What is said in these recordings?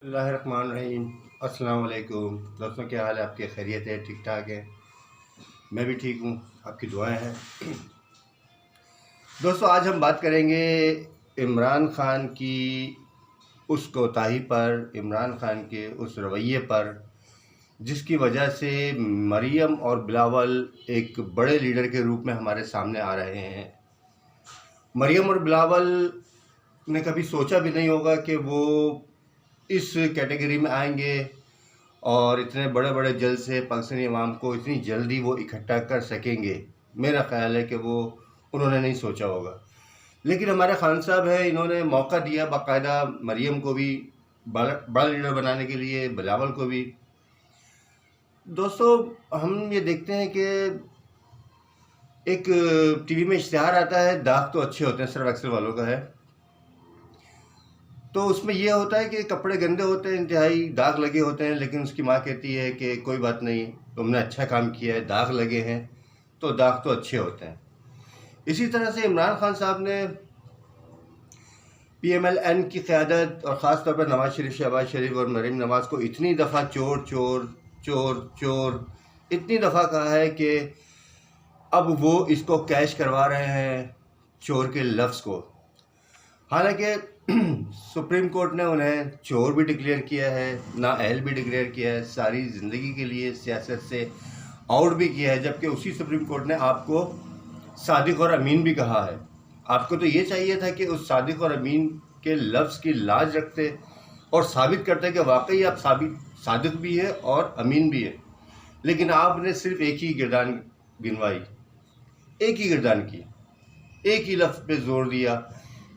बिस्मिल्लाहिर्रहमानिर्रहीम। अस्सलाम वालेकुम दोस्तों, क्या हाल है आपके? खैरियत है? ठीक ठाक है? मैं भी ठीक हूँ, आपकी दुआएं हैं। दोस्तों, आज हम बात करेंगे इमरान खान की उस कोताही पर, इमरान खान के उस रवैये पर जिसकी वजह से मरियम और बिलावल एक बड़े लीडर के रूप में हमारे सामने आ रहे हैं। मरियम और बिलावल ने कभी सोचा भी नहीं होगा कि वो इस कैटेगरी में आएंगे और इतने बड़े बड़े जलसे पाकिस्तानी अवाम को इतनी जल्दी वो इकट्ठा कर सकेंगे। मेरा ख़्याल है कि वो उन्होंने नहीं सोचा होगा, लेकिन हमारे खान साहब हैं, इन्होंने मौका दिया बाकायदा मरियम को भी बड़ा लीडर बनाने के लिए, बिलावल को भी। दोस्तों, हम ये देखते हैं कि एक टीवी में इश्तिहार आता है, दाग तो अच्छे होते हैं, सर्फ एक्सेल वालों का है। तो उसमें यह होता है कि कपड़े गंदे होते हैं, इंतहाई दाग लगे होते हैं, लेकिन उसकी माँ कहती है कि कोई बात नहीं, तुमने अच्छा काम किया है, दाग लगे हैं तो दाग तो अच्छे होते हैं। इसी तरह से इमरान खान साहब ने PMLN की क़यादत और ख़ास तौर पर नवाज़ शरीफ, शहबाज शरीफ और मरीम नवाज़ को इतनी दफ़ा चोर चोर चोर चोर इतनी दफ़ा कहा है कि अब वो इसको कैश करवा रहे हैं, चोर के लफ्ज़ को। हालांकि सुप्रीम कोर्ट ने उन्हें चोर भी डिक्लेयर किया है, नाअहल भी डिक्लेयर किया है, सारी ज़िंदगी के लिए सियासत से आउट भी किया है, जबकि उसी सुप्रीम कोर्ट ने आपको सादिक और अमीन भी कहा है। आपको तो ये चाहिए था कि उस सादिक और अमीन के लफ्ज़ की लाज रखते और साबित करते कि वाकई आप सादिक भी है और अमीन भी है, लेकिन आपने सिर्फ एक ही गिरदान गिनवाई, एक ही गिरदान की, एक ही लफ्ज़ पे जोर दिया,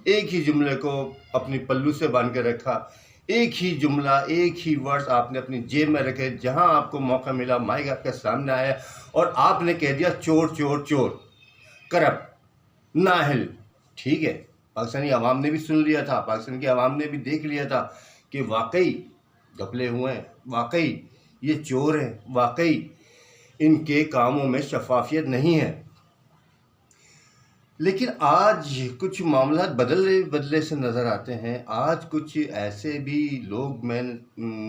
एक ही जुमले को अपनी पल्लू से बांध के रखा, एक ही जुमला, एक ही वर्ड्स आपने अपनी जेब में रखे। जहां आपको मौका मिला माइक आपके सामने आया और आपने कह दिया चोर चोर चोर, करप्ट, नाअहल। ठीक है, पाकिस्तानी अवाम ने भी सुन लिया था, पाकिस्तान की अवाम ने भी देख लिया था कि वाकई घपले हुए हैं, वाकई ये चोर हैं, वाकई इनके कामों में शफाफियत नहीं है। लेकिन आज कुछ मामला बदले से नज़र आते हैं। आज कुछ ऐसे भी लोग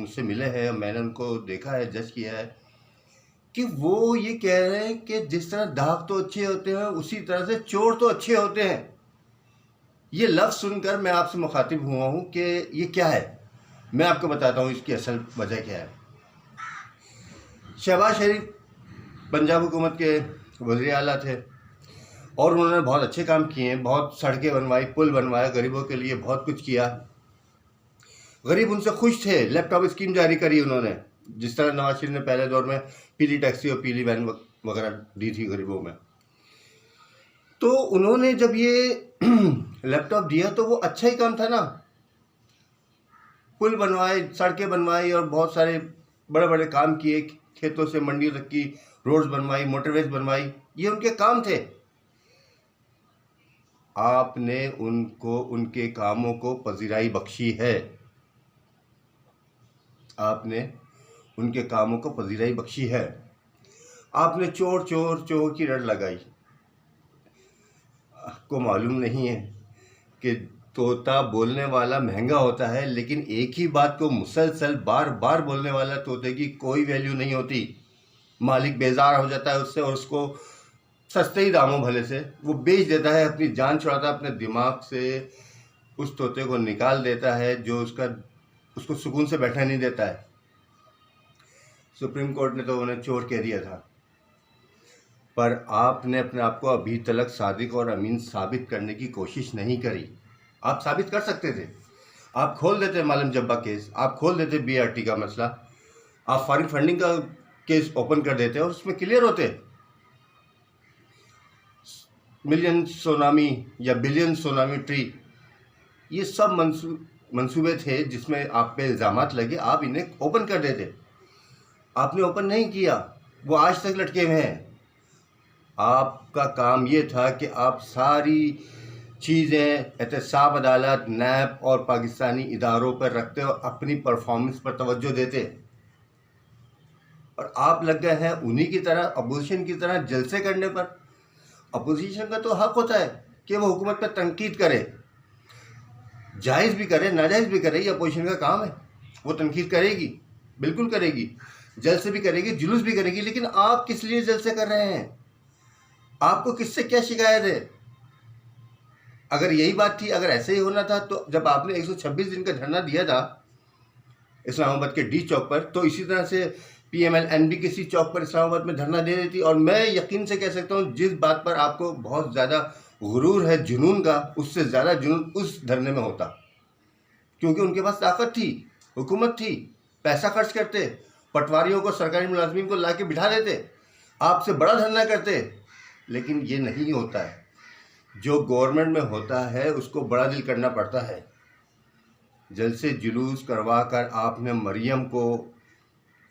से मिले हैं, मैंने उनको देखा है, जज किया है कि वो ये कह रहे हैं कि जिस तरह दाग तो अच्छे होते हैं उसी तरह से चोर तो अच्छे होते हैं। ये लफ्ज़ सुनकर मैं आपसे मुखातिब हुआ हूँ कि ये क्या है। मैं आपको बताता हूँ इसकी असल वजह क्या है। शहबाज शरीफ पंजाब हुकूमत के वज़ीर आला थे और उन्होंने बहुत अच्छे काम किए हैं, बहुत सड़कें बनवाई, पुल बनवाया, गरीबों के लिए बहुत कुछ किया। गरीब उनसे खुश थे। लैपटॉप स्कीम जारी करी उन्होंने, जिस तरह नवाज शरीफ ने पहले दौर में पीली टैक्सी और पीली वैन वगैरह दी थी गरीबों में। तो उन्होंने जब ये लैपटॉप दिया तो वो अच्छा ही काम था ना। पुल बनवाए, सड़कें बनवाई और बहुत सारे बड़े बड़े काम किए, खेतों से मंडी तक की रोड्स बनवाई, मोटरवेज बनवाई, ये उनके काम थे। आपने उनको उनके कामों को पजीराई बख्शी है, आपने उनके कामों को पजीराई बख्शी है। आपने चोर चोर चोर की रट लगाई। आपको मालूम नहीं है कि तोता बोलने वाला महंगा होता है, लेकिन एक ही बात को मुसलसल बार बार बोलने वाला तोते की कोई वैल्यू नहीं होती। मालिक बेजार हो जाता है उससे और उसको सस्ते ही दामों भले से वो बेच देता है, अपनी जान छुड़ाता है, अपने दिमाग से उस तोते को निकाल देता है जो उसको सुकून से बैठने नहीं देता है। सुप्रीम कोर्ट ने तो उन्हें चोर कह दिया था, पर आपने अपने आप को अभी तक सादिक और अमीन साबित करने की कोशिश नहीं करी। आप साबित कर सकते थे, आप खोल देते मालम जब्बा केस, आप खोल देते BRT का मसला, आप फॉरेन फंडिंग का केस ओपन कर देते और उसमें क्लियर होते। मिलियन सोनामी या बिलियन सोनामी ट्री, ये सब मंसूबे थे जिसमें आप पे इल्ज़ामात लगे, आप इन्हें ओपन कर देते। आपने ओपन नहीं किया, वो आज तक लटके हुए हैं। आपका काम ये था कि आप सारी चीज़ें एहतसाब अदालत, नैब और पाकिस्तानी इदारों पर रखते और अपनी परफॉर्मेंस पर तवज्जो देते, और आप लग गए हैं उन्हीं की तरह, अपोजिशन की तरह जलसे करने पर। अपोजिशन का तो हक होता है कि वो हुकूमत पर तनकीद करे, जायज़ भी करे, नाजायज़ भी करे, ये अपोजिशन का काम है। वो तनकीद करेगी, बिल्कुल करेगी, जलसे भी करेगी, जुलूस भी करेगी, लेकिन आप किस लिए जलसे कर रहे हैं? आपको किससे क्या शिकायत है? अगर यही बात थी, अगर ऐसे ही होना था, तो जब आपने 126 दिन का धरना दिया था इस्लामाबाद के डी चौक पर, तो इसी तरह से PML NBKC चौक पर इस्लामाबाद में धरना दे रही थी। और मैं यकीन से कह सकता हूँ, जिस बात पर आपको बहुत ज़्यादा गुरूर है जुनून का, उससे ज़्यादा जुनून उस धरने में होता, क्योंकि उनके पास ताकत थी, हुकूमत थी, पैसा खर्च करते, पटवारियों को, सरकारी मुलाजमीन को ला के बिठा देते, आपसे बड़ा धरना करते। लेकिन ये नहीं होता है। जो गवर्नमेंट में होता है उसको बड़ा दिल करना पड़ता है। जलसे जुलूस करवा कर आपने मरियम को,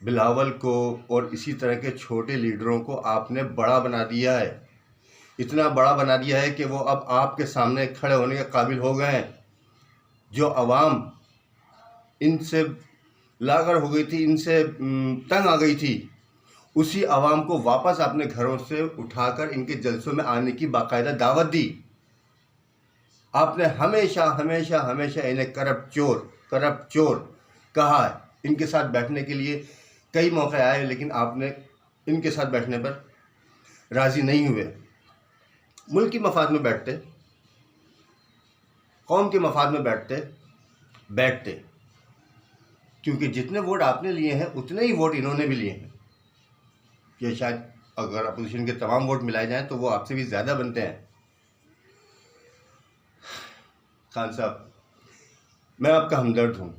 बिलावल को और इसी तरह के छोटे लीडरों को आपने बड़ा बना दिया है। इतना बड़ा बना दिया है कि वो अब आपके सामने खड़े होने के काबिल हो गए हैं। जो आवाम इनसे लागर हो गई थी, इनसे तंग आ गई थी, उसी आवाम को वापस अपने घरों से उठाकर इनके जलसों में आने की बाकायदा दावत दी। आपने हमेशा हमेशा हमेशा इन्हें करप्ट चोर कहा है। इनके साथ बैठने के लिए कई मौके आए, लेकिन आपने इनके साथ बैठने पर राज़ी नहीं हुए। मुल्क की मफाद में बैठते, कौम के मफाद में बैठते, क्योंकि जितने वोट आपने लिए हैं उतने ही वोट इन्होंने भी लिए हैं। कि शायद अगर अपोजिशन के तमाम वोट मिलाए जाएं तो वो आपसे भी ज़्यादा बनते हैं। खान साहब, मैं आपका हमदर्द हूँ,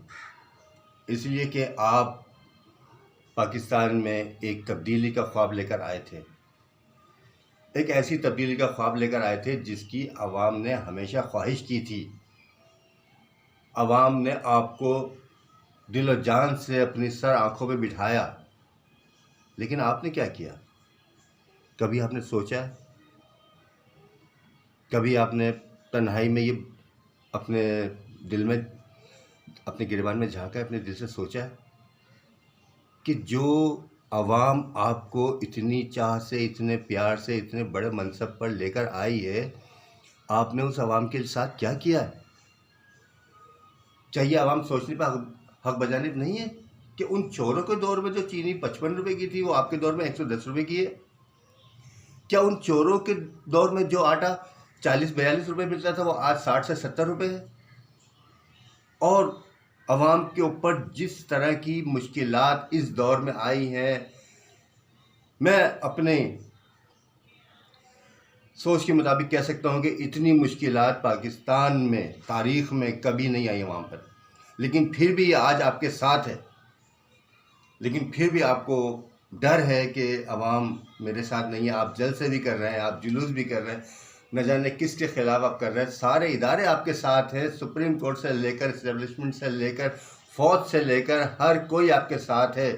इसलिए कि आप पाकिस्तान में एक तब्दीली का ख्वाब लेकर आए थे, एक ऐसी तब्दीली का ख्वाब लेकर आए थे जिसकी आवाम ने हमेशा ख्वाहिश की थी। आवाम ने आपको दिल और जान से अपनी सर आँखों पे बिठाया, लेकिन आपने क्या किया? कभी आपने सोचा? कभी आपने तन्हाई में ये अपने दिल में, अपने गिरबान में झांका, अपने दिल से सोचा कि जो आवाम आपको इतनी चाह से, इतने प्यार से, इतने बड़े मनसब पर लेकर आई है, आपने उस आवाम के साथ क्या किया है? चाहिए आवाम सोचने पर हक बजानिब नहीं है कि उन चोरों के दौर में जो चीनी 55 रुपये की थी वो आपके दौर में 110 रुपये की है? क्या उन चोरों के दौर में जो आटा 40-42 रुपये मिलता था वो आज 60 से 70 रुपये है? और आवाम के ऊपर जिस तरह की मुश्किलात इस दौर में आई हैं, मैं अपने सोच के मुताबिक कह सकता हूँ कि इतनी मुश्किलात पाकिस्तान में तारीख़ में कभी नहीं आई आवाम पर। लेकिन फिर भी आज आपके साथ है, लेकिन फिर भी आपको डर है कि आवाम मेरे साथ नहीं है। आप जलसे भी कर रहे हैं, आप जुलूस भी कर रहे हैं, न जाने किसके ख़िलाफ़ आप कर रहे हैं। सारे इदारे आपके साथ हैं, सुप्रीम कोर्ट से लेकर, इस्टेब्लिशमेंट से लेकर, फ़ौज से लेकर, हर कोई आपके साथ है,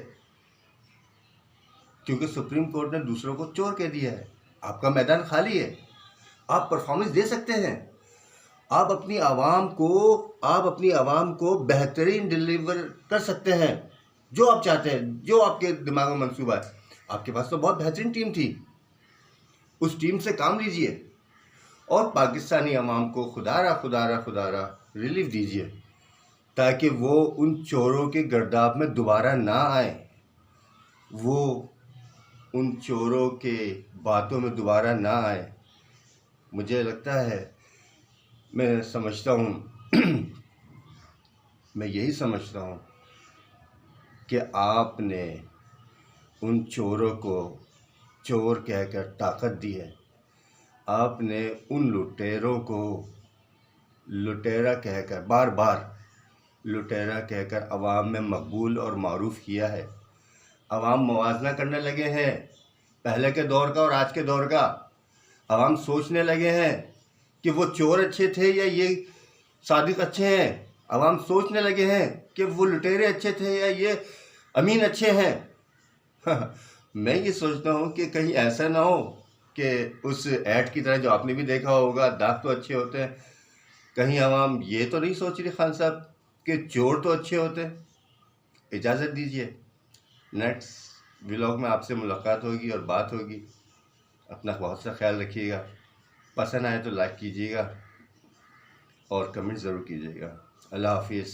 क्योंकि सुप्रीम कोर्ट ने दूसरों को चोर कह दिया है। आपका मैदान खाली है, आप परफॉर्मेंस दे सकते हैं, आप अपनी आवाम को बेहतरीन डिलीवर कर सकते हैं, जो आप चाहते हैं, जो आपके दिमाग में मंसूबा है। आपके पास तो बहुत बेहतरीन टीम थी, उस टीम से काम लीजिए और पाकिस्तानी आवाम को खुदारा रिलीफ दीजिए, ताकि वो उन चोरों के गर्दाब में दोबारा ना आए, वो उन चोरों के बातों में दोबारा ना आए। मुझे लगता है, मैं समझता हूँ मैं यही समझता हूँ कि आपने उन चोरों को चोर कहकर ताकत दी है। आपने उन लुटेरों को लुटेरा कहकर, बार बार लुटेरा कहकर अवाम में मकबूल और मारूफ़ किया है। अवाम मुवाजना करने लगे हैं पहले के दौर का और आज के दौर का। अवाम सोचने लगे हैं कि वो चोर अच्छे थे या ये सादिक अच्छे हैं। अवाम सोचने लगे हैं कि वो लुटेरे अच्छे थे या ये अमीन अच्छे हैं। मैं ये सोचता हूँ कि कहीं ऐसा ना हो कि उस ऐड की तरह जो आपने भी देखा होगा, दाग तो अच्छे होते हैं, कहीं अवाम ये तो नहीं सोच रही खान साहब कि चोर तो अच्छे होते हैं। इजाज़त दीजिए, नेक्स्ट व्लॉग में आपसे मुलाकात होगी और बात होगी। अपना बहुत सा ख्याल रखिएगा, पसंद आए तो लाइक कीजिएगा और कमेंट ज़रूर कीजिएगा। अल्लाह हाफिज़।